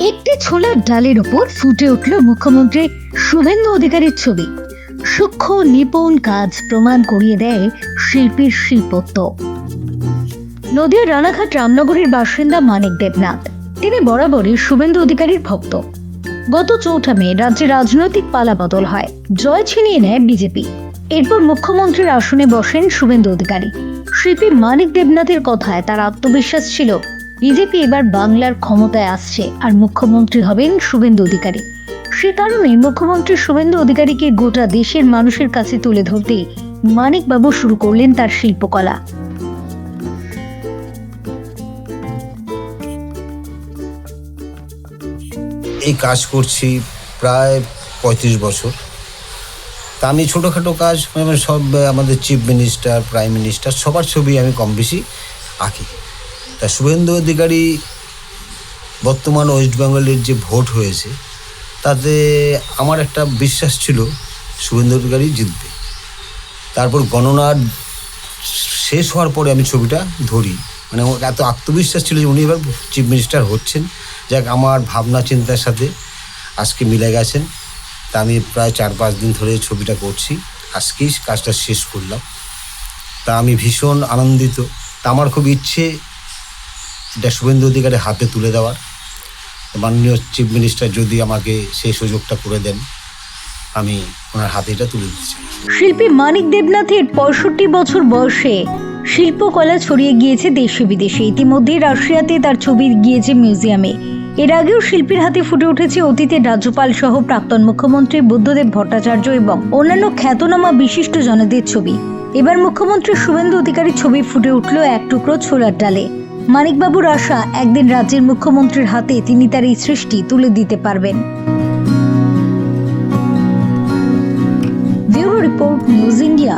একটি ছোলার ডালের উপর ফুটে উঠল মুখ্যমন্ত্রী শুভেন্দু অধিকারীর ছবি। সূক্ষ্ম নিপুণ কাজ প্রমাণ করিয়ে দেয় শিল্পীর শিল্পত্ব। নদিয়ার রানাঘাট রামনগরের বাসিন্দা মানিক দেবনাথ, তিনি বরাবরই শুভেন্দু অধিকারীর ভক্ত। গত 4 মে রাজ্যে রাজনৈতিক পালাবদল হয়, জয় ছিনিয়ে নেয় বিজেপি। এরপর মুখ্যমন্ত্রীর আসনে বসেন শুভেন্দু অধিকারী। শিল্পী মানিক দেবনাথের কথায় তার আত্মবিশ্বাস ছিল বিজেপি এবার বাংলার ক্ষমতায় আসছে আর মুখ্যমন্ত্রী হবেন শুভেন্দু অধিকারী। সে কারণে মুখ্যমন্ত্রী শুভেন্দু অধিকারীকে গোটা দেশের মানুষের কাছে তুলে ধরতে মানিক বাবু শুরু করলেন তার শিল্পকলা। এই কাজ করছি প্রায় 35 বছর। তা আমি ছোটোখাটো কাজ সব আমাদের চিফ মিনিস্টার, প্রাইম মিনিস্টার সবার ছবি আমি কম বেশি আঁকি। তা শুভেন্দু অধিকারী বর্তমান ওয়েস্ট বেঙ্গলের যে ভোট হয়েছে তাতে আমার একটা বিশ্বাস ছিল শুভেন্দু অধিকারী জিতবে। তারপর গণনা শেষ হওয়ার পরে আমি ছবিটা ধরি, মানে আমার এত আত্মবিশ্বাস ছিল যে উনি এবার চিফ মিনিস্টার হচ্ছেন। যাক, আমার ভাবনা চিন্তার সাথে আজকে মিলে গেছেন। তা আমি প্রায় 4-5 দিন ধরে ছবিটা করছি, আজকেই কাজটা শেষ করলাম। তা আমি ভীষণ আনন্দিত। তা আমার খুব ইচ্ছে এটা শুভেন্দু অধিকারীর হাতে তুলে দেওয়ার। মাননীয় চিফ মিনিস্টার যদি আমাকে সেই সুযোগটা করে দেন, আমি ওনার হাতে এটা তুলে দিতে চাই। শিল্পী মানিক দেবনাথের 65 বছর বয়সে শিল্পকলা ছড়িয়ে গিয়েছে দেশে বিদেশে। ইতিমধ্যে রাশিয়াতে তার ছবি গিয়েছে মিউজিয়ামে। এর আগেও শিল্পীর হাতে ফুটে উঠেছে অতীতের রাজ্যপাল সহ প্রাক্তন মুখ্যমন্ত্রী বুদ্ধদেব ভট্টাচার্য এবং অন্যান্য খ্যাতনামা বিশিষ্ট জনদের ছবি। এবার মুখ্যমন্ত্রী শুভেন্দু অধিকারীর ছবি ফুটে উঠল এক টুকরো ছোলার ডালে। মানিকবাবুর আশা, একদিন রাজ্যের মুখ্যমন্ত্রীর হাতে তিনি তার এই সৃষ্টি তুলে দিতে পারবেন। Bureau report, news India.